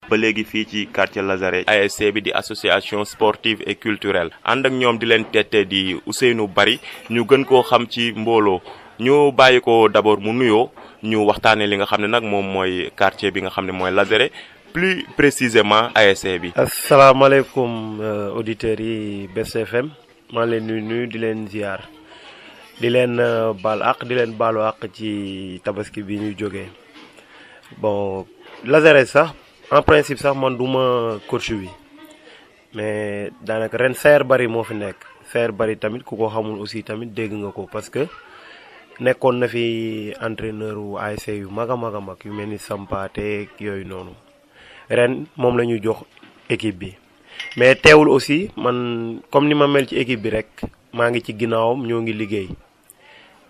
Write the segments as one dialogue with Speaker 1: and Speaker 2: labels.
Speaker 1: ba léegi fii ci quartier Lazare ASC bi di association sportive et culturelle ànd ak ñoom di leen tette di Ousseynou Bari ñu gën koo xam ci mbooloo ñu bàyyi ko d'abord mu nuyoo ñu waxtaanee li nga xam ne nag moom mooy quartier bi nga xam ne mooy Lazare plus précisément ASC bi.
Speaker 2: asalaamaaleykum auditeurs yi Best FM maa leen nuyu di leen ziar di leen baal àq di leen baalu àq ci tabaski bi ñu jógee bon Lazare sax en principe sax man duma coach bi mais daanaka ren Saer Bari moo fi nekk Saer Bari tamit ku ko xamul aussi tamit dégg nga ko parce que nekkoon na fi entraîneur wu ASC yu mag a mag yu mel ni Sampaate yooyu noonu ren moom la ñu jox équipe bi mais teewul aussi man comme ni ma mel ci équipe bi rek maa ngi ci ginnaawam ñoo ngi liggéey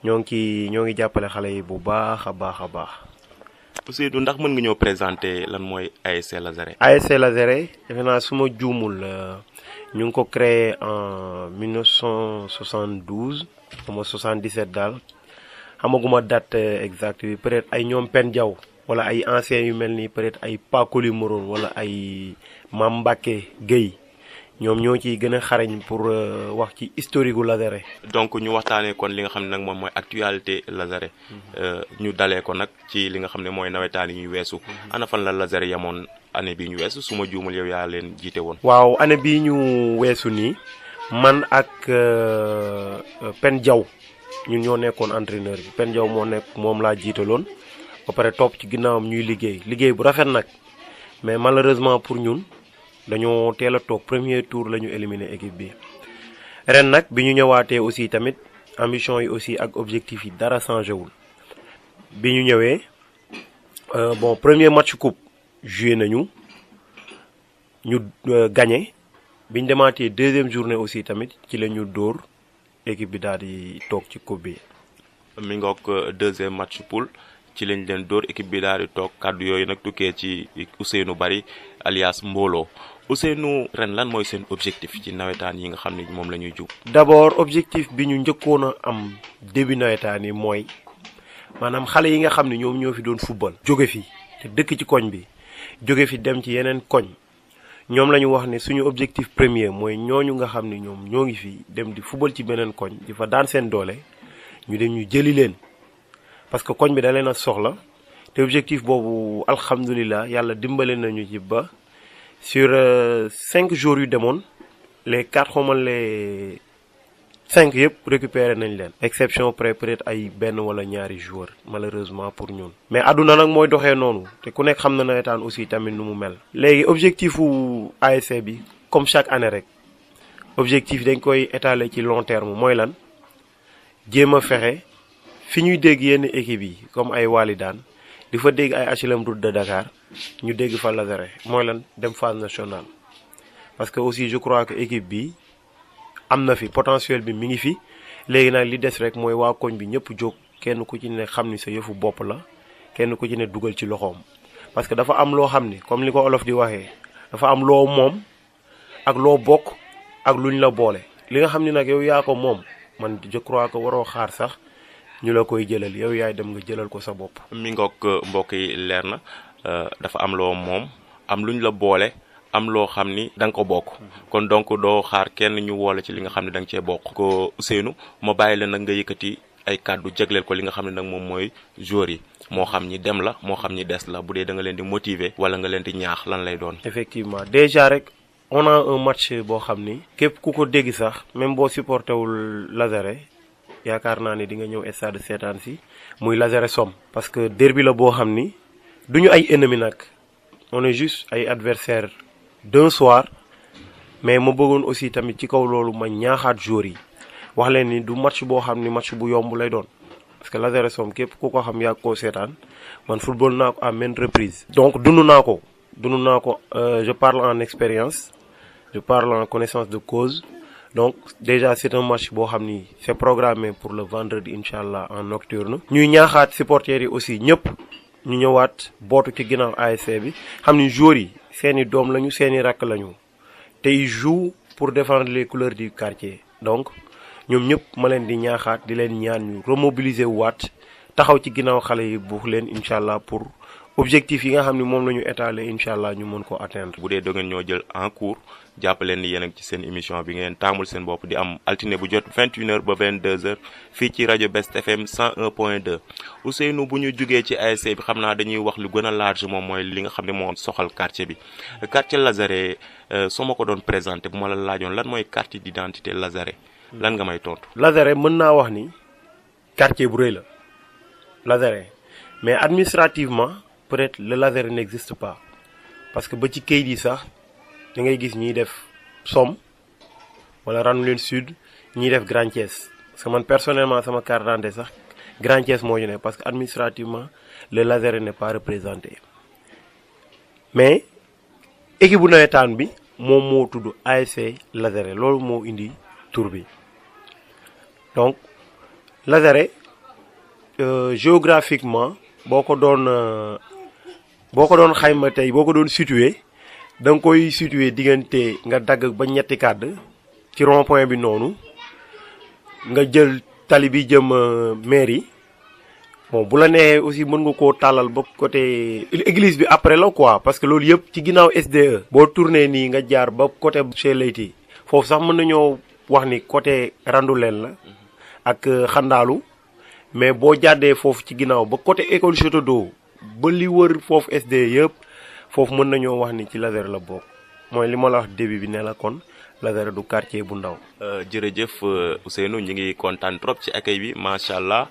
Speaker 2: ñoo ngi jàppale xale yi bu baax a baax a baax.
Speaker 1: Ousseynou ndax mën nga ñoo présenter lan mooy ASC Lazare.
Speaker 2: ASC Lazare defe naa su ma juumul ñu ngi ko créé en 1972 xama 77 daal xamaguma date exacte bi peut-être ay ñoom Pen Diaw wala ay anciens yu mel ni peut-être ay Pakoli Moron wala ay Mam Mbacke Guèye ñoom ñoo ciy gën a xarañ pour wax ci historique gu Lazare.
Speaker 1: donc ñu waxtaanee kon li nga xam ne nag moom mooy actualité Lazare ñu dalee ko nag ci li nga xam ne mooy nawetaan yi ñuy weesu ana fan la Lazare yamoon année bii ñu weesu su ma juumul yow yaa leen jiite woon.
Speaker 2: waaw année bii ñu weesu nii man ak Pen Diaw ñun ñoo nekkoon entraîneur bi Pen Diaw moom laa jiitaloon ba pare topp ci ginnaawam ñuy liggéey bu rafet nag mais malheureusement pour ñun. dañoo teel a toog premier tour la ñu éliminé équipe bi ren nag bi ñu ñëwaatee aussi tamit ambition yi aussi ak objectif yi dara changé wul bi ñu ñëwee bon premier match coupe joué nañu ñu gagné bi ñu demaatee deuxième journée aussi tamit ci la ñu dóor équipe bi daal di toog ci coupe bi.
Speaker 1: mi ngoog deuxième match poule ci lañ leen dóor équipe bi daal di toog kàddu yooyu nag tukkee ci Ousseynou Bari alias Mbooloo. Ousseynou ren lan mooy seen objectif ci nawetaan yi nga xam ne moom la ñuy jub.
Speaker 2: d'abord objectif bi ñu njëkkoon a am début nawetaan yi mooy maanaam xale yi nga xam ne ñoom ñoo fi doon football. jóge fi te dëkk ci koñ bi jóge fi dem ci yeneen koñ ñoom la ñu wax ne suñu objectif premier mooy ñooñu nga xam ne ñoom ñoo ngi fi dem di football ci beneen koñ di fa daan seen doole ñu dem ñu jëli leen parce que koñ bi da leen a soxla te objectif boobu alhamdulilah yàlla dimbale nañu ci ba. sur 5 jours yu demoon les 4 xamal les 5 yëpp récupéré nañ leen. exception près peut-être ay benn wala ñaari joueurs malheureusement pour ñun. mais àdduna nag mooy doxee noonu te ku nekk xam na nawetaan aussi tamit nu mu mel. léegi objectif wu ASC bi comme chaque année rek objectif dañ koy étaler ci long terme mooy lan jéem a fexe fi ñuy dégg yenn équipes yi comme ay Walidane di fa dégg ay HLM Route de Dakar. ñu dégg fa Lazare mooy lan dem phase nationale parce que aussi je crois que équipe bi am na fi potentiel bi mi ngi fi léegi nag li des rek mooy waa koñ bi ñëpp jóg kenn ku ci ne xam ni sa yëfu bopp la kenn ku ci ne dugal ci loxoom parce que dafa am loo xam ni comme li ko olof di waxee dafa am loo moom ak loo bokk ak luñ la boole li nga xam ni nag yow yaa ko moom man je crois que waroo xaar sax ñu la koy jëlal yow yaay dem nga jëlal ko sa bopp.
Speaker 1: mi ngoog mbokk yi leer na. dafa am loo moom am luñ la boole am loo xam ni da nga ko bokk kon donc doo xaar kenn ñu woole ci li nga xam ne da nga cee bokk. ko Ousseynou ma bàyyi la nag nga yëkkati ay kàddu jagleel ko li nga xam ne nag moom mooy joueurs yi moo xam ñi dem la moo xam ñi des la bu dee da nga leen di motiver wala nga leen di ñaax lan lay doon.
Speaker 2: effectivement déjà rek on a un match boo xam ni képp ku ko dégg sax même boo supporté wul Lazare yaakaar naa ne di nga ñëw stade seetaan si muy Lazare Somme parce que derby la boo xam ni. duñu ay ennemis nag on est juste ay adversaires d'un soir mais ma bëggoon aussi tamit ci kaw loolu ma ñaaxaat joueurs yi wax leen ni du match boo xam ni match bu yomb lay doon parce que Lazare Somme képp ku ko xam yàgg koo seetaan man football naa ko à maintes reprises. donc dund naa ko je parle en expérience je parle en connaissance de cause donc déjà c'est un match boo xam ni c'est programmé pour le vendredi incha allah en nocturne. ñuy ñaaxaat supporters yi aussi ñëpp. ñu ñëwaat bootu ci ginnaaw ASC bi xam ni joueurs yi seeni doom lañu seeni rakk lañu te ils jouent pour défendre les couleurs du quartier donc ñoom ñëpp ma leen di ñaaxaat di leen ñaan ñu remobiliser waat taxaw ci ginnaaw xale yi buux leen incha allah pour objectif yi nga xam ne moom la ñu étaler incha allah ñu mën ko atteindre.
Speaker 1: bu dee da ngeen ñoo jël en cours jàpp leen ni yéen a ngi ci seen émission bi ngeen taamul seen bopp di am altine bu jot 21h ba 22h fii ci rajo Best FM 101.2 Ousseynou bu ñu jugee ci ASC bi xam naa dañuy wax lu gën a large moom mooy li nga xam ne moo soxal quartier bi quartier Lazare soo ma ko doon présenté bu ma la laajoon lan mooy carte d'identité Lazare lan nga may tontu.
Speaker 2: Lazare mën naa wax ni quartier bu rëy la Lazare mais administrativement peut-être le Lazare n'existe pas parce que ba ci kayit yi sax da ngay gis ñiy def Somme wala Ranoulen Sud ñiy def Grand Thiès parce que man personnellement sama carte d'identité sax Grand Thiès moo ñu ne parce que administrativement le Lazare n'est pas représenté mais équipe bu nawetaan bi moom moo tudd ASC Lazare loolu moo indi tur bi donc Lazare géographiquement boo ko doon xayma tey boo ko doon situé da nga koy situé diggante nga dagg ba ñetti kàdd ci rond point bi noonu nga jël tali bi jëm mairie bon bu la neexee aussi mën nga koo tàllal ba côté église bi après la quoi parce que loolu yëpp ci ginnaaw SDE. boo tourné nii nga jaar ba côté chez Leyti foofu sax mën nañoo wax ni côté Randoulène la ak Xandaalu mais boo jàddee foofu ci ginnaaw ba côté école Château d'eau ba li wër foofu SDE yëpp foofu mën nañoo wax ni ci Lazare la bokk mooy li ma la wax début bi ne la kon Lazare du quartier bu ndaw.
Speaker 1: jërëjëf Ousseynou ñu ngi kontaan trop ci accueil bi macha allah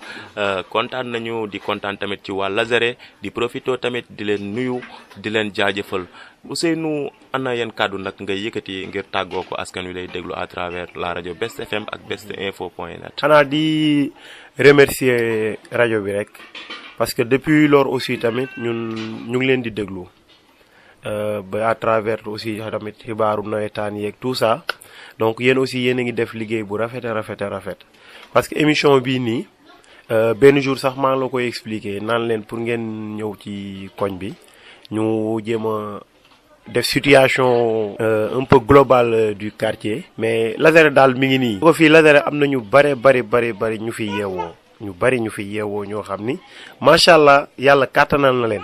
Speaker 1: kontaan nañu di kontaan tamit ci waa Lazare di profito tamit di leen nuyu di leen jaajëfal Ousseynou ana yan kàddu nag ngay yëkkati ngir tàggoo ko askan wi lay déglu à travers la rajo Best FM ak bestinfo.net.
Speaker 2: xanaa di remercier rajo bi rek parce que depuis lors aussi tamit ñun ñu ngi leen di déglu. ba à travers aussi tamit xibaaru nawetaan yeeg tout ça donc yéen aussi yéen a ngi def liggéey bu rafet parce que émission bii nii benn jour sax maa ngi la koy expliquer naan leen pour ngeen ñëw ci koñ bi ñu jéem a def situation un peu globale du quartier. mais Lazare daal mi ngi nii. ko fii Lazare am na ñu bari ñu fi yeewoo ñoo xam ni macha allah yàlla kàttanal na leen.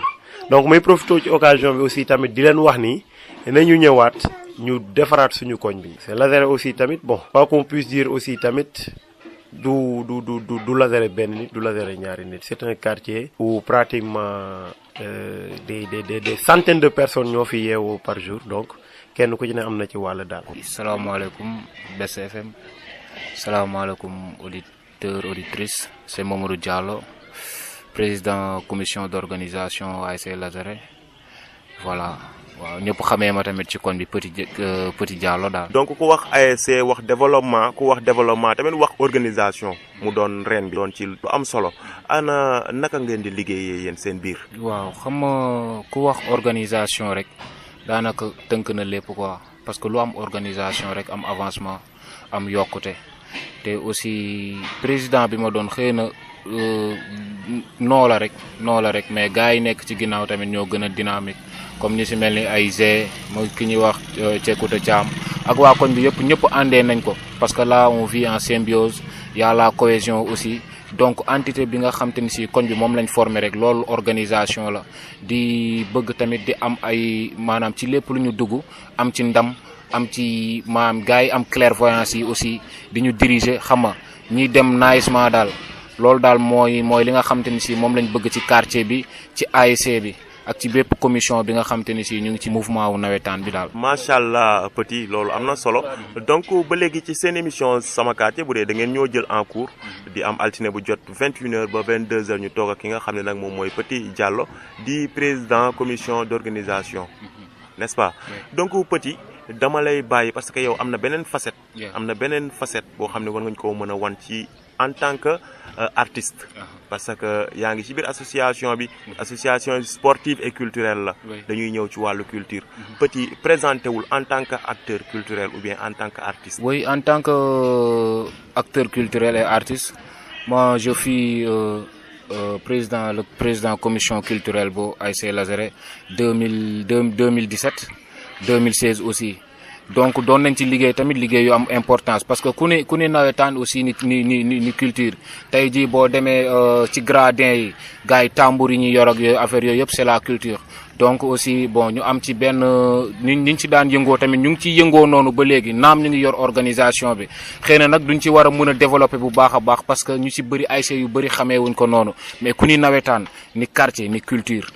Speaker 2: donc may profité ci occasion bi aussi tamit di leen wax ni nañu ñëwaat ñu defaraat suñu koñ bi. c'est Lazare aussi tamit bon. quoi qu'on puisse dire aussi tamit du Lazare benn nit du Lazare ñaari nit c'est un quartier où pratiquement des centaines de personnes ñoo fi yeewoo par jour donc kenn ku ci ne am na ci wàll daal.
Speaker 3: salaamaaleykum Best FM salaamaaleykum auditeurs auditrices c'est Mamadou Diallo. président commission d'organisation ASC Lazare voilà waaw ñëpp xamee ma tamit ci kon bi Petit Diallo daal.
Speaker 1: donc ku wax ASC wax développement tamit wax organisation mu doon ren bi doon ci lu am solo ana naka ngeen di liggéeyee yéen seen biir.
Speaker 3: waaw xam nga ku wax organisation rek daanaka tënk na lépp quoi parce que lu am organisation rek am avancement am yokkute te aussi président bi ma doon xëy na noo la rek mais gars yi nekk ci ginnaaw tamit ñoo gën a dynamique comme ñi si mel ni ay G mooy ki ñuy wax Cekuta Thiam ak waa koñ bi yëpp ñëpp àndee nañ ko parce que là on vit en symbiose y a la cohésion aussi donc entité bi nga xam te ni si koñ bi moom lañ formé rek loolu organisation la di bëgg tamit di am ay maanaam ci lépp lu ñu dugg am ci ndam am ci maanaam gars yi am clairvoyance yi aussi di ñu diriger xam nga ñiy dem naïsement daal. loolu daal mooy li nga xamante ni si moom lañ bëgg ci quartier bi ci ASC bi ak ci bépp commission bi nga xamante ni si ñu ngi ci mouvement wu nawetaan bi daal.
Speaker 1: macha allah Petit loolu am na solo donc ba léegi ci seen émission sama quartier bu dee da ngeen ñoo jël en cours di am altine bu jot 21h ba 22h ñu toog ak ki nga xam ne nag moom mooy Petit Diallo di président commission d'organisation n'est-ce pas donc Petit dama lay bàyyi parce que yow am na beneen facette. Boo xam ne war nga ko mën a wan ci en tant que artiste. parce que yaa ngi ci biir association bi. association sportive et culturelle la. dañuy ñëw ci wàllu culture. Petit présenté wul en tant que acteur culturel ou bien en tant que artiste.
Speaker 3: oui en tant que acteur culturel et artiste moi je suis le président commission culturelle bu ASC Lazare 2017 2016 aussi donc doon nañ ci liggéey tamit liggéey yu am importance parce que ku ne nawetaan aussi ni culture tey jii boo demee ci gradin yi gars yi tambour yi ñuy yor ak yooyu affaire yooyu yëpp c'est la culture donc aussi bon ñu am ci benn niñ ci daan yëngoo tamit ñu ngi ciy yëngoo noonu ba léegi naam ñu ngi yor organisation bi xëy na nag duñ ci war a mën a développer bu baax a baax parce que ñu ci bëri ASC yu bëri xamee wuñ ko noonu mais ku ni nawetaan ni quartier ni culture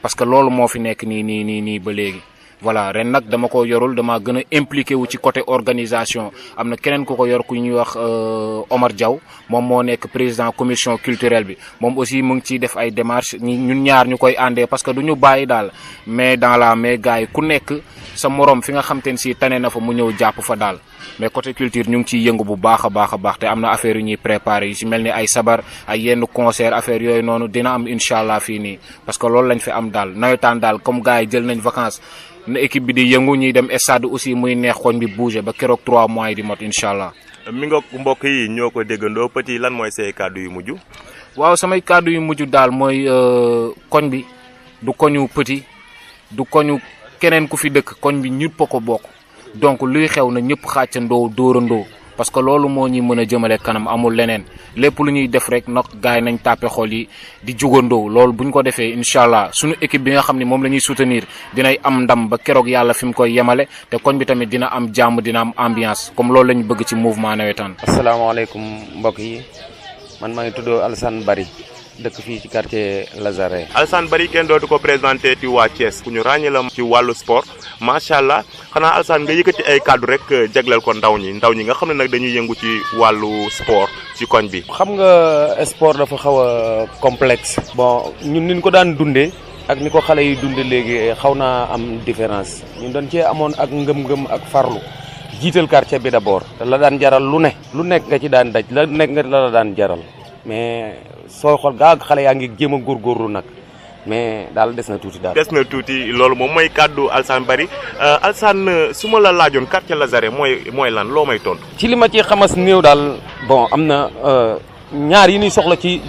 Speaker 3: parce que loolu moo fi nekk nii ba léegi voilà ren nag dama ko yorul dama gën a impliqué wu ci côté organisation am na keneen ku ko yor ku ñuy wax Omar Diaw moom moo nekk président commission culturelle bi moom aussi mu ngi ciy def ay démarches ñun ñaar ñu koy àndee parce que du ñu bàyyi daal mais mais gars yi ku nekk sa morom fi nga xam te ne si tane na fa mu ñëw jàpp fa daal mais côté culture ñu ngi ciy yëngu bu baax a baax te am na affaire yu ñuy préparé yu ci mel ni ay sabar ay yenn concert affaire yooyu noonu dina am incha allah fii nii parce que loolu lañ fi am daal nawetaan daal comme gars yi jël nañ vacances na équipe bi di yëngu ñuy dem stade aussi muy neex koñ bi bouger ba keroog 3 mois yi di mot incha allah.
Speaker 1: mi nga mbokk yi ñoo ko déggandoo Petit lan mooy say kàddu yu mujj.
Speaker 3: waaw samay kàddu yu mujj daal mooy koñ bi du koñu Petit du koñu keneen ku fi dëkk koñ bi ñëpp a ko bokk donc luy xew na ñëpp xàccandoo dóorandoo parce que loolu moo ñuy mën a jëmale kanam amul leneen lépp lu ñuy def rek nag gars yi nañ tàppe xol yi di jugandoo loolu buñ ko defee incha allah suñu équipe bi nga xam ne moom la ñuy soutenir dinay am ndam ba keroog yàlla fi mu koy yemale te koñ bi tamit dina am jàmm dina am ambiance comme loolu lañ bëgg ci mouvement nawetaan.
Speaker 4: asalaamaaleykum mbokk yi man maa ngi tudd Alassane Bari dëkk fii ci quartier Lazare.
Speaker 1: Alassane Bari kenn dootu ko présenté ci waa Thiès ku ñu ràññee la ci wàllu sport macha allah xanaa Alassane nga yëkkati ay kàddu rek jagleel ko ndaw ñi nga xam ne nag dañuy yëngu ci wàllu sport ci koñ bi.
Speaker 4: xam nga sport dafa xaw a complexe. bon ñun ni ñu ko daan dundee ak ni ko xale yi dundee léegi xaw naa am différence ñun dañ cee amoon ak ngëm-ngëm ak farlu jiital quartier bi d'abord. la daan jaral lu nekk nga ci daan daj la nekk nga la daan jaral mais. soo xool gaa xale yaa ngi jéem a góorgóorlu nag mais daal des na tuuti daal. des na tuuti
Speaker 1: loolu moom mooy kàddu Alassane Bari Alassane su ma la laajoon quartier Lazare mooy lan loo may tontu.
Speaker 4: ci li ma ci xamas néew daal bon am na ñaar yi ñuy soxla ci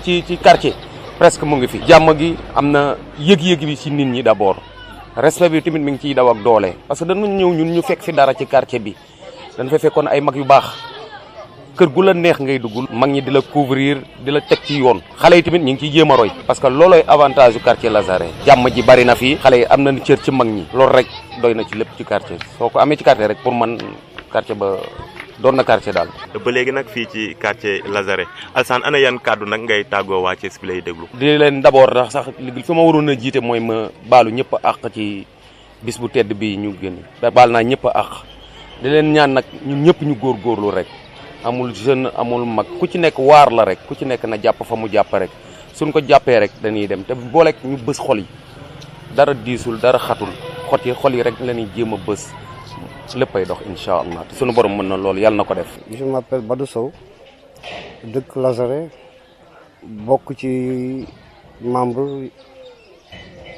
Speaker 4: quartier presque mu ngi fi. jàmm gi am na yëg-yëg bi ci nit ñi d'abord respect bi tamit mi ngi ciy daw ak doole. parce que dañu ñëw ñun ñu fekk fi dara ci quartier bi dañ fa fekkoon ay mag yu baax. kër gu la neex ngay dugg mag ñi di la couvrir di la teg ci yoon xale yi tamit ñu ngi ciy jéem a roy parce que loolooy avantage yu quartier Lazare jàmm ji bari na fii xale yi am nañu cër ci mag ñi loolu rek doy na ci lépp ci quartier soo ko amee ci quartier rek pour man quartier ba doon na quartier daal.
Speaker 1: ba léegi nag fii ci quartier Lazare Alassane ana yan kàddu nag ngay tàggoo waa Thiès bi lay déglu.
Speaker 4: di leen d'abord ndax sax li fi ma waroon a jiite mooy ma baalu ñëpp a àq ci bis bu tedd bi ñu génn baal naa ñëpp a àq di leen ñaan nag ñun ñëpp ñu góorgóorlu rek. amul jeune amul mag ku ci nekk waar la rek ku ci nekk na jàpp fa mu jàpp rek suñ ko jàppee rek dañuy dem te booleeg ñu bës xol yi dara diisul dara xatul xol yi rek la ñuy jéem a bës léppay dox incha allah te sunu borom mën na loolu yàlla na ko def.
Speaker 5: Je m'appelle Badou Sow dëkk Lazare bokk ci membre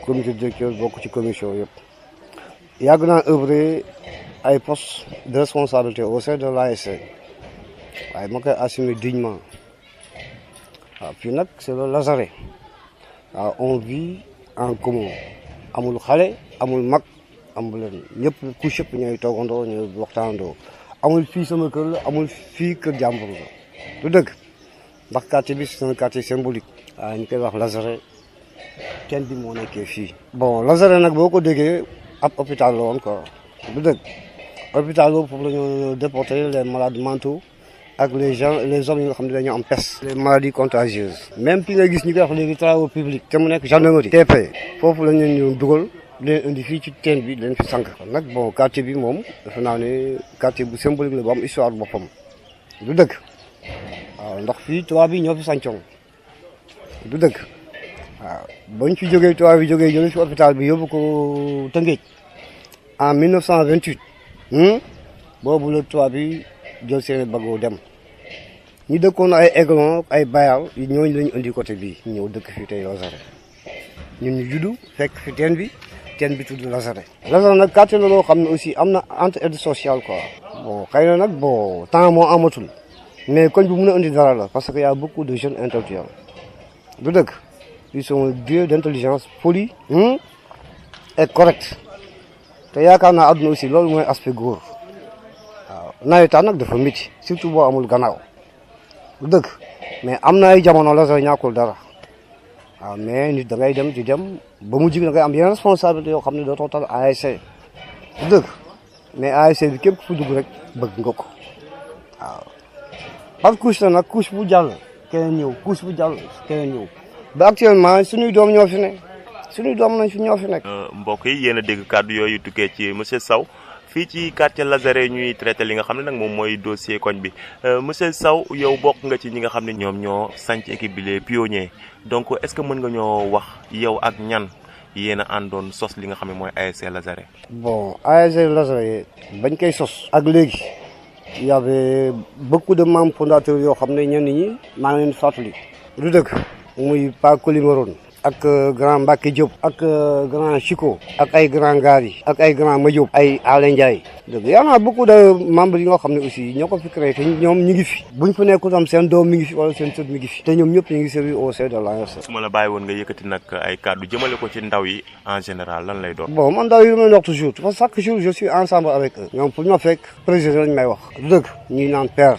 Speaker 5: comité directeur bokk ci commission yëpp yàgg naa œuvrer ay postes de responsabilité au sein de l'ASC waaye ma koy assumer dignement waaw fii nag c'est le Lazare waaw on vit en commun amul xale amul mag amul leen ñëpp couche yëpp ñooy toogandoo ñooy waxtaandoo amul fii sama kër la amul fii kër jàmbur la du dëgg ndax quartier bi c'est un quartier symbolique waaw ñu koy wax Lazare kenn bi moo nekkee fii bon Lazare nag boo ko déggee ab hôpital la woon quoi du dëgg hôpital boobu foofu la ñu déporté les malades mentaux ak les hommes yi nga xam ne dañoo am peste. les maladies contagieuses. même fi nga gis ñu koy wax léegi travaux publics te mu nekk gendarmerie. TP foofu la ñu dugal leen indi fii ci teen bi leen fi sànq. nag bon quartier bi moom defe naa ne quartier bu symbolique la bu am histoire boppam du dëgg waaw ndax fii tubaab bi ñoo fi sàncoon du dëgg waaw bañ fi jógee tubaab bi jëlee fi hôpital bi yóbbu ko Tëngéej en 1928 boobu la tubaab bi jël seen bagoo dem. ñu dëkkoon ay Aiglon ay Bayal ñooñu lañu indi côté bii ñëw dëkk fii tey Lazare ñun ñu juddu fekk fi teen bi tudd Lazare. Lazare nag quartier la loo xam ne aussi am na entraide sociale quoi. bon xëy na nag bon temps moo amatul mais koñ bu mën a indi dara la parce que y a beaucoup de jeunes intellectuels du dëkk ils sont doués d'intelligence polis et correct te yaakaar naa àdduna aussi loolu mooy aspect góor nawetaan nag dafa métti surtout boo amul gannaaw du dëgg mais am na ay jamono la sax ñàkkul dara waaw mais nit da ngay dem di dem ba mu jig da ngay am yeneen responsabilité yoo xam ne dootoo tal ASC du dëgg mais ASC bi képp fu dugg rek bëgg nga ko waaw par couche la nag couche bu jàll keneen ñëw couche bu jàll keneen ñëw ba actuellement suñuy doom ñoo fi ne suñuy doom nañ fi ñoo fi nekk.
Speaker 1: mbokk yi yéen a dégg kàddu yooyu tukkee ci monsieur Sow fii ci quartier Lazare ñuy traité li nga xam ne nag moom mooy dossier koñ bi monsieur Sow yow bokk nga ci ñi nga xam ne ñoom ñoo sanc équipe bi les pionniers donc est-ce que mën nga ñoo wax yow ak ñan yéen a àndoon sos li nga xam ne mooy ASC Lazare.
Speaker 5: bon ASC Lazare bañ koy sos ak léegi y avait beaucoup de membres fondateurs yoo xam ne ñenn ñi maa ngi leen fàttali du dëgg muy Pa Colimaron ak grand Mbacke Diop ak grand Chico ak ay grand Gari ak ay grand Madiop ay Alain Ndiaye dëgg y en a beaucoup de membres yi nga xam ne aussi ñoo ko fi créé te ñoom ñu ngi fi buñ fa nekkul tam seen doom mi ngi fi wala seen sët mi ngi fi te ñoom ñëpp ñu ngi servir au sein de l'ASC.
Speaker 1: su ma la bàyyi woon nga yëkkati nag ay kàddu jëmale ko ci ndaw yi en général lan lay doon.
Speaker 5: bon man ndaw yi may wax toujours parce que chaque jour je suis ensemble avec eux ñoom pour ñu ma fekk président lañ may wax dëgg ñuy naan père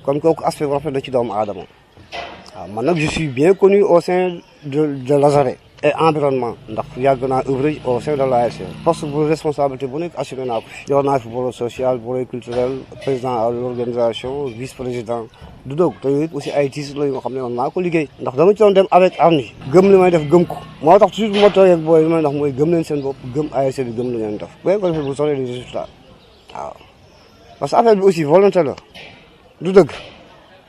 Speaker 5: kon kooku aspect bu rafet la ci doomu aadama waaw man nag je suis bien connu au sein de Lazare et environnement ndax yàgg naa œuvrer au sein de l'ASC poste bu responsabilité bu nekk assuré naa ko fi yor naa fi bureau social bureau culturel président à l'organisation vice président du doog te yooyu aussi ay titres la yoo xam ne man maa ko liggéey ndax dama ci doon dem avec arni gëm li may def gëm ko moo tax toujours bu ma toogee ak booy li may ndax mooy gëm leen seen bopp gëm ASC bi gëm li ngeen def bu ngeen ko defee bu soxlee des résultats waaw parce que affaire bi aussi volonté la du dëgg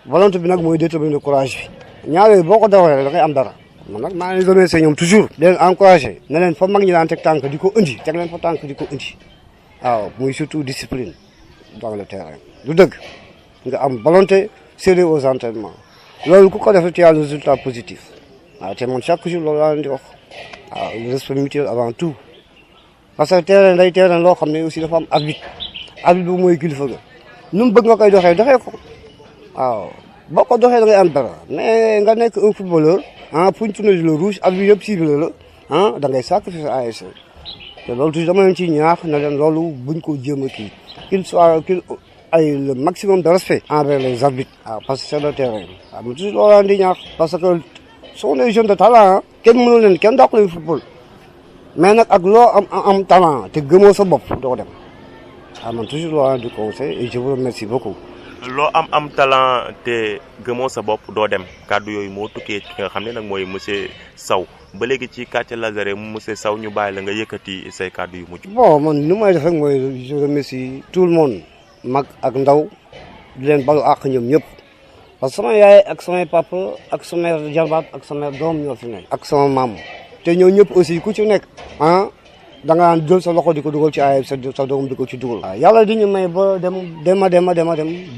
Speaker 5: volonté bi nag mooy déterminer courage bi ñaar yooyu boo ko defaree da ngay am dara man nag maa ngi leen di remercier ñoom toujours di leen encouragé ne leen fa mag ñi daan teg tànk di ko indi teg leen fa tànk di ko indi waaw muy surtout discipline dans le terrain du dëgg nga am volonté sérieux aux entraînements loolu ku ko def tu as le résultat positif waaw te man chaque jour loolu laa leen di wax waaw le respect mutuel avant tout parce que terrain day terrain loo xam ne aussi dafa am arbitre arbitre bi mooy kilifa ga nu mu bëgg nga koy doxee ko waaw boo ko doxee da ngay am dara mais nga nekk un footballeur pour ñu tourner le rouge ak bi yëpp ciblé la da ngay sacrifier sa ASC te loolu toujours dama leen ciy ñaax na leen loolu buñ ko jéem a kii qu'il ay le maximum de respect envers les arbitres waaw parce que c'est le terrain waaw mais toujours loolu di ñaax parce que sont des jeunes de talent kenn mënul leen kenn dàqu leen football mais nag ak loo am talent te gëmoo sa bopp doo dem waaw man toujours loolu di conseil et je vous remercie beaucoup.
Speaker 1: loo am talent te gëmoo sa bopp doo dem kàddu yooyu moo tukkee ki nga xam ne nag mooy monsieur Sow ba léegi ci quartier Lazare monsieur Sow ñu bàyyi la nga yëkkati say kàddu yu mujj.
Speaker 5: bon man li may def rek mooy je remercie tout le monde mag ak ndaw di leen balu àq ñoom ñëpp parce que sama yaay ak samay papa ak sama jarbaat ak sama doom ñoo fi nekk ak sama maam te ñoo ñëpp aussi ku ci nekk da nga daan jël sa loxo di ko dugal ci ASC sa doom di ko ci dugal. waaw yàlla di ñu may ba dem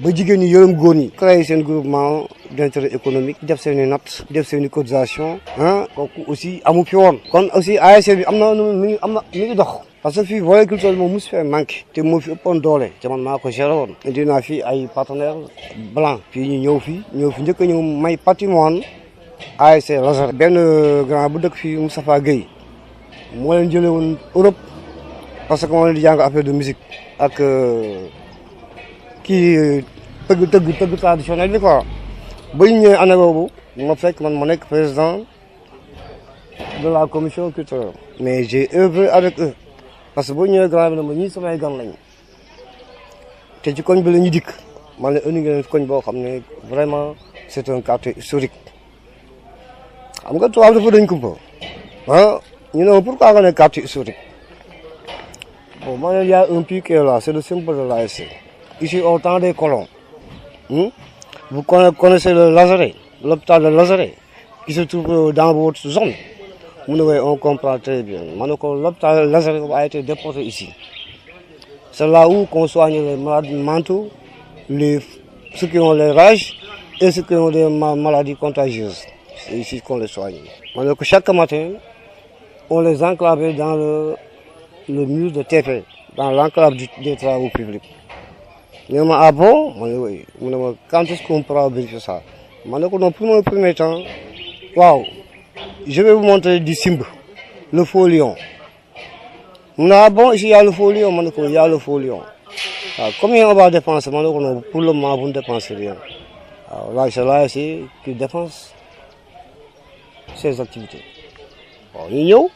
Speaker 5: ba jigéen ñi yërëm góor ñi. créer seen groupement d'intérêt économique def seen i natt def seen i cotisation kooku aussi amu fi woon. kon aussi ASC bi am na mi ngi dox. parce que fii volet culturel moom mosu fee manqué te moo fi ëppoon doole te man maa ko géré woon. indi naa fii ay partenaires blancs. fii ñu ñëw fi njëkk a ñëw may patrimoine ASC Lazare. benn grand bu dëkk fii Moustapha Gueye. moo leen jëlee woon Europe parce que moo leen di jàng affaire de musique ak kii tëgg traditionnel bi quoi ba ñu ñëwee année boobu ma fekk man ma nekk président de la commission culturelle. mais j'ai œuvré avec eux parce que boo ñëwee grand bi ne ma ñii samay gan lañu te ci koñ bi la ñu dikk man la indi ngeen koñ boo xam ne vraiment c'est un quartier historique xam nga tubaab dafa dañ kumpa ñu ne pourquoi nga ne quartier historique bon moi il y a un puits qui est là c'est le symbole de l'ASC ici au temps des colons vous connaissez le Lazare l'hôpital de Lazare qui se trouve dans votre zone mu ne on comprend très bien ma ne ko l'hôpital Lazare a été déporté ici c'est là où qu'on soigne les malades mentaux ceux qui ont les rages et ceux qui ont des maladies contagieuses c'est ici qu'on les soigne ma ne ko chaque matin on les enclavait dans le mur de TP, dans l'enclave des travaux publics. Je me dis, ah bon? Oui. Je me dis, quand est-ce qu'on pourra vérifier ça? Je me dis, pour le premier temps, waouh, je vais vous montrer du Simba, le faux lion. Je me dis, ah bon, ici il y a le faux lion? Je me dis, il y a le faux lion. Combien on va dépenser? Pour le moment, vous ne dépensez rien. Là, c'est l'ASC qui dépense ses activités. Nous,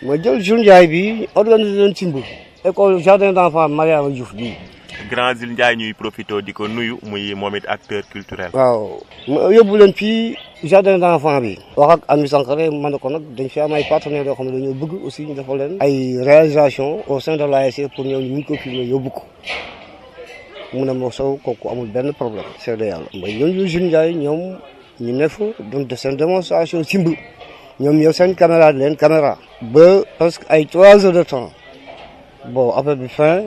Speaker 5: ma jël Jules Ndiaye bi organiser leen simb école jardin d'enfants Mariama Diouf bi
Speaker 1: grand Jules Ndiaye ñuy profito di ko nuyu muy moom it acteur culturel.
Speaker 5: waaw ma yóbbu leen fii jardin d'enfants bi wax ak Ami Sankharé ma ne ko nag dañ fi am ay partenaires yoo xam ne dañoo bëgg aussi ñu defal leen ay réalisation au sein de l'ASC pour ñëw ñu mun ko filmer yóbbu ko mu ne ma sow kooku amul benn problème c'est de yàlla mooy ñoom Jules Ndiaye ñoom ñu ne fa doon def seen démonstration simb ñoom yow seen caméra di leen caméra ba presque ay 3 heures de temps bon affaire bi fin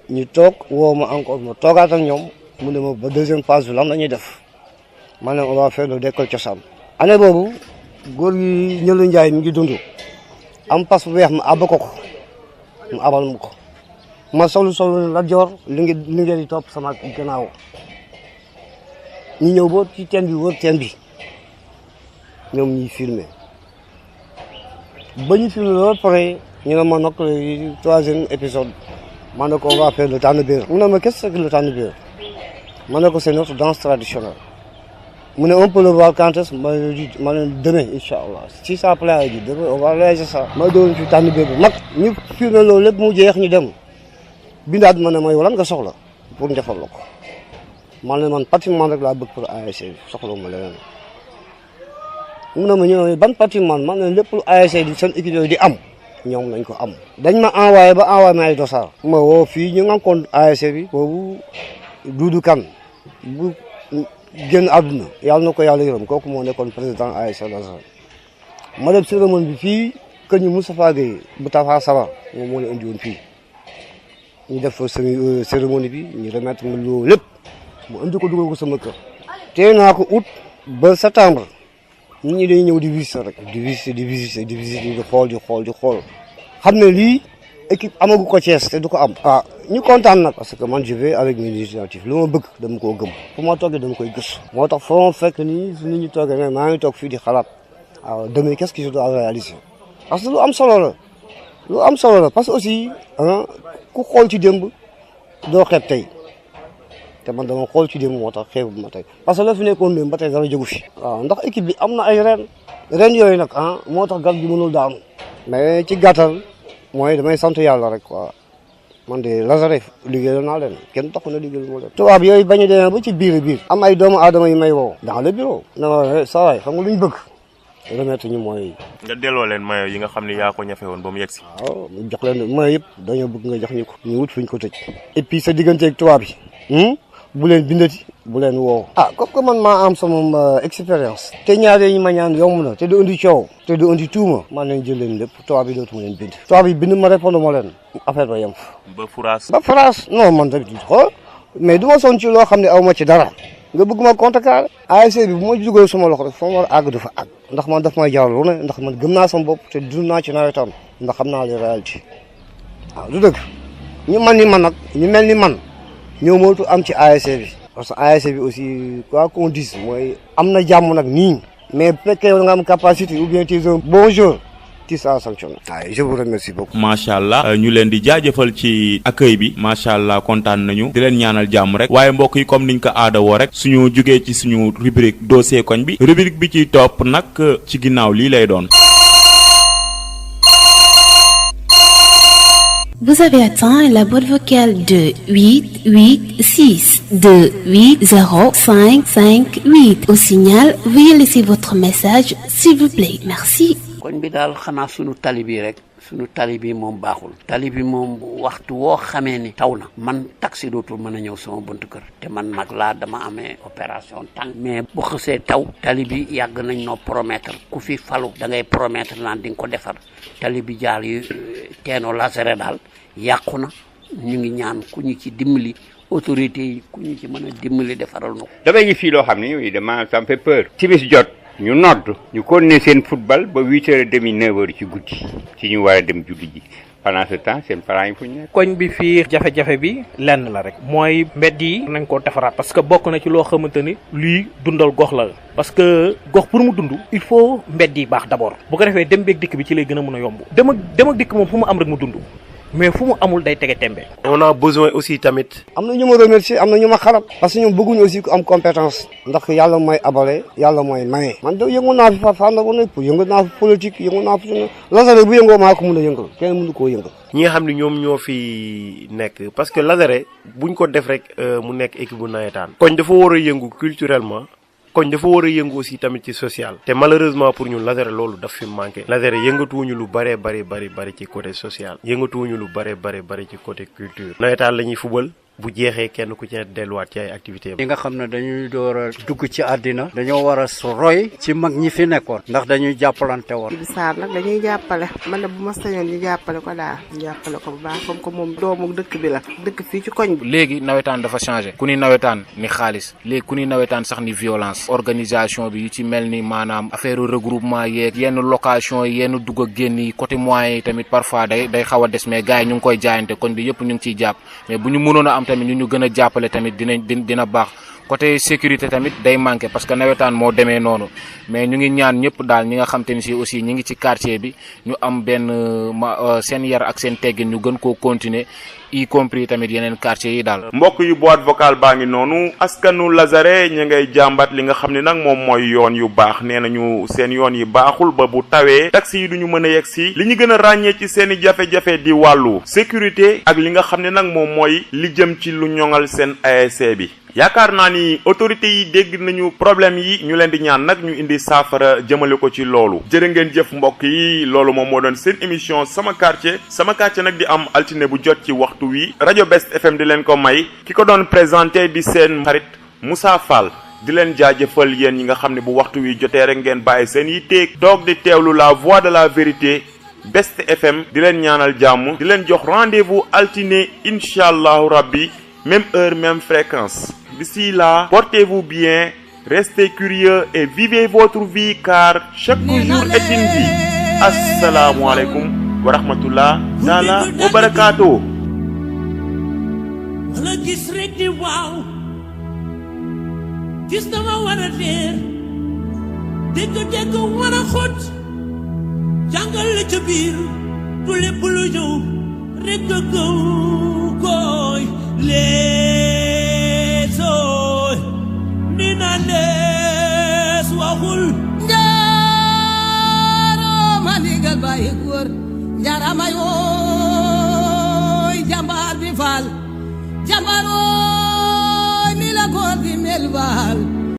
Speaker 5: ñu toog woo ma encore ma toogaat ak ñoom mu ne ma ba deuxième phase bi lan la ñuy def ma ne on va faire le décolle cosaan année boobu góor gi Ñëlu Njaay mi ngi dund am pas bu weex ma àbb ko mu abal ma ko ma solu la joor li ngeen di topp sama gannaaw ñu ñëw ba ci teen bi wër teen bi ñoom ñuy filmer ba ñu filmé loolu pare ñu ne ma nag le 3e épisode ma ne ko on va faire le Tànnbéer mu ne ma qu'est-ce que le Tànnbéer ma ne ko c'est notre danse traditionnelle mu ne on peut le voir quand est-ce ma ne demain inchallah si ça plaît à Dieu demain on va réaliser ça ma doon fi Tànnbéer bu mag ñu filmé loolu lépp mu jeex ñu dem bindaat ma ne ma yow lan nga soxla pour ñu defal la ko ma ne man patrimoine rek laa bëgg pour ASC bi soxla ma leneen mu ne ma ñëw ban patrimoine man ne lépp lu ASC di seen équipe yooyu di am ñoom lañ ko am dañ ma envoyé ma ay dossard ma woo fii ñu ngi kon ASC bi boobu Doudou Kane bu génn àdduna yàlla na ko yàlla yërëm kooku moo nekkoon président ASC Lazaret ma dem cérémonie bi fii kër ñu Moustapha Gueye bu Tafa Saba moom moo la indi woon fii ñu def cérémonie bi ñu remettre ma loolu lépp mu indi ko dugal ko sama kër tey naa ko août ba septembre nit ñi dañuy ñëw di visiter rek di visiter di xool xam ne lii équipe amagu ko Thiès te du ko am. ñu kontaan nag parce que man je vais avec mes initiatives lu ma bëgg dama koo gëm fu ma toogee dama koy gëstu. moo tax foo fekk nii su nit ñi toogee ne maa ngi toog fii di xalaat waaw demain qu'est-ce que je dois réaliser parce que lu am solo la parce que aussi ku xool ci démb doo xeeb tey. te man dama xool ci démb moo tax xeebu ma tey parce que la fi nekkoon démb ba tey dara jógu fi. ndax équipe bi am na ay ren yooyu nag moo tax garab gi mënul daanu. mais ci gàttal mooy damay sant yàlla rek quoi man de Lazaret liggéeyal naa leen kenn taxu na liggéeyal moo leen. tubaab yooyu bañu demee ba ci biir am ay doomu aadama yu may woo. dans le bureau. non saa waay xam nga lu ñu bëgg. remettre ñu mooy.
Speaker 1: nga delloo leen mayo yi nga xam ne yaa ko ñafe woon ba mu yegsi.
Speaker 5: waaw mu jox leen mayo yëpp dañoo bëgg nga jox ñu ko. ñu wut fuñ ko tëj. et puis sa digganteeg tubaab yi. bu leen bindati bu leen woo. comme que man maa am sama expérience. te ñaaree ñu ma ñaan yomb na te du indi coow. te du indi tuuma. man nañ jël leen lépp tubaab yi dootuma leen bind. tubaab yi bind ma répondre ma leen. affaire ba yem fa.
Speaker 1: ba France
Speaker 5: non man tamit xool mais du ma sonn ci loo xam ne aw ma ci dara. nga bëgg ma contrecarrer. ASC bi bu ma dugal sama loxo rek foo ma war a àgg du fa àgg. ndax man daf may jaral lu ne ndax man gëm naa sama bopp te dund naa ci nawetaan ndax xam naa les réalités waaw du dëgg ñu mel ni man ñoo mootu am ci ASC bi parce que ASC bi aussi quoi qu'on dise mooy am na jàmm nag nii mais bu fekkee nga am capacité ou bien tu es un bon joueur tu seras sanctionné. je vous remercie beaucoup.
Speaker 1: macha allah ñu leen di jaajëfal ci accueil bi macha allah kontaan nañu di leen ñaanal jàmm rek waaye mbokk yi comme niñ ko aada woo rek suñu jugee ci suñu rubrique dossier koñ bi rubrique bi ciy topp nag ci ginnaaw lii lay doon.
Speaker 6: Vous avez atteint la boîte vocale de 886280558. Au signal, veuillez laisser votre message s'il vous plaît. Merci.
Speaker 7: koñ bi daal xanaa sunu tali bi rek sunu tali bi moom baaxul tali bi moom waxtu woo xamee ni taw na man taxi dootul mën a ñëw sama buntu kër te man mag laa dama amee opération tànk mais bu xësee taw tali bi yàgg nañ noo promettre ku fi falu da ngay promettre naan di nga ko defar tali bi jaar yu teeno Lazaret daal yàqu na ñu ngi ñaan ku ñu ci dimbali autorité yi ku ñu ci mën a dimbali defaral nu
Speaker 8: damay gis fii loo xam ne dama ça me fait peur timis jot ñu nodd ñu continuer seen football ba 8h30 9h ci guddi ci ñu war a dem julli ji pendant ce temps seen parents yi fu ñu nekk.
Speaker 9: koñ bi fii jafe-jafe bi lenn la rek mooy mbedd yi nañ koo defaraat parce que bokk na ci loo xamante ni luy dundal gox la parce que gox pour mu dund il faut mbedd yi baax d'abord bu ko defee dem beeg dikk bi ci lay gën a mën a yomb dem ak dikk moom fu mu am rek mu dund mais fu mu amul day tege tembe.
Speaker 2: on a besoin aussi tamit.
Speaker 5: am na ñu ma remercier am na ñu ma xarab parce que ñoom bëgguñu aussi ku am compétence ndax yàlla mooy abale yàlla mooy maye. man de yëngu naa fi fànn bu nekk yëngu naa fi politique yëngu naa fi Lazare bu yëngoo maa ko mën a yëngal kenn mënu koo yëngal.
Speaker 2: ñi nga xam ne ñoom ñoo fi nekk parce que Lazare buñ ko def rek mu nekk équipe bu nawetaan. koñ dafa war a yëngu culturellement. koñ dafa war a yëngu aussi tamit ci social. te malheureusement pour ñun Lazare loolu daf fi manqué. Lazare yëngatuwuñu lu bari ci côté social. yëngatuwuñu lu bari ci côté culture. nawetaan la ñuy fubal. bu jeexee kenn ku ci delluwaat ci ay activités
Speaker 10: yi nga xam ne dañuy door a dugg ci àddina dañoo war a roy ci mag ñi fi nekkoon ndax dañuy jàppalante woon.
Speaker 11: Ibi Sarr nag dañuy jàppale man de bu ma sañoon ñu jàppale ko daal jàppale ko bu baax comme que moom doomu dëkk bi la dëkk fii ci koñ bi.
Speaker 3: léegi nawetaan dafa changé ku ni nawetaan ni xaalis léegi ku ni nawetaan sax ni violence organisation bi yu ci mel ni maanaam affaire regroupement yeeg yenn location yi yenn dugg ak génn yi côté moyens yi tamit parfois day xaw a des mais gars yi ñu ngi koy jaayante koñ bi yëpp ñu ngi ciy jàpp mais bu ñu mënoon a am tamit ñu gën a jàppale tamit dina baax côté sécurité tamit day manqué parce que nawetaan moo demee noonu mais ñu ngi ñaan ñëpp daal ñi nga xam te ni si aussi ñi ngi ci quartier bi ñu am benn seen yar ak seen teggin ñu gën koo continuer y compris tamit yeneen quartier yi daal.
Speaker 1: mbokk yu boîte vocale baa ngi noonu askanu Lazare ñu ngay jàmbat li nga xam ne nag moom mooy yoon yu baax nee nañu seen yoon yi baaxul ba bu tawee taxi yi duñu mën a yegg si li ñu gën a ràññee ci seen i jafe-jafe di wàllu sécurité ak li nga xam ne nag moom mooy li jëm ci lu ñoŋal seen ASC bi. yaakaar naa ni autorités yi dégg nañu problème yi ñu leen di ñaan nag ñu indi saafara jëmale ko ci loolu jërë ngeen jëf mbokk yi loolu moom moo doon seen émission sama quartier nag di am altine bu jot ci waxtu wi rajo Best FM di leen ko may ki ko doon présenté di seen xarit Moussa Fall di leen jaajëfal yéen ñi nga xam ne bu waxtu wi jotee rek ngeen bàyyi seen yi teeg toog di teewlu la voix de la vérité Best FM di leen ñaanal jàmm di leen jox rendez-vous altine incha allahu rabbi même heure même fréquence. D'ici là, portez-vous bien, restez curieux et vivez votre vie car chaque jour est une vie. Assalamu alaikum wa rahmatullah taala wa barakatuh.
Speaker 12: Wala gis rek di waaw gis dama war a leer dégg war a xóot jàngal la ca biir du lépp lu ñëw rek nga gëw koy leesooy ni na lees waxul njaarama ndigal bàyyi góor njaarama yooy jàmbaar bi faal jàmbaar ooy ni la góor di mel baal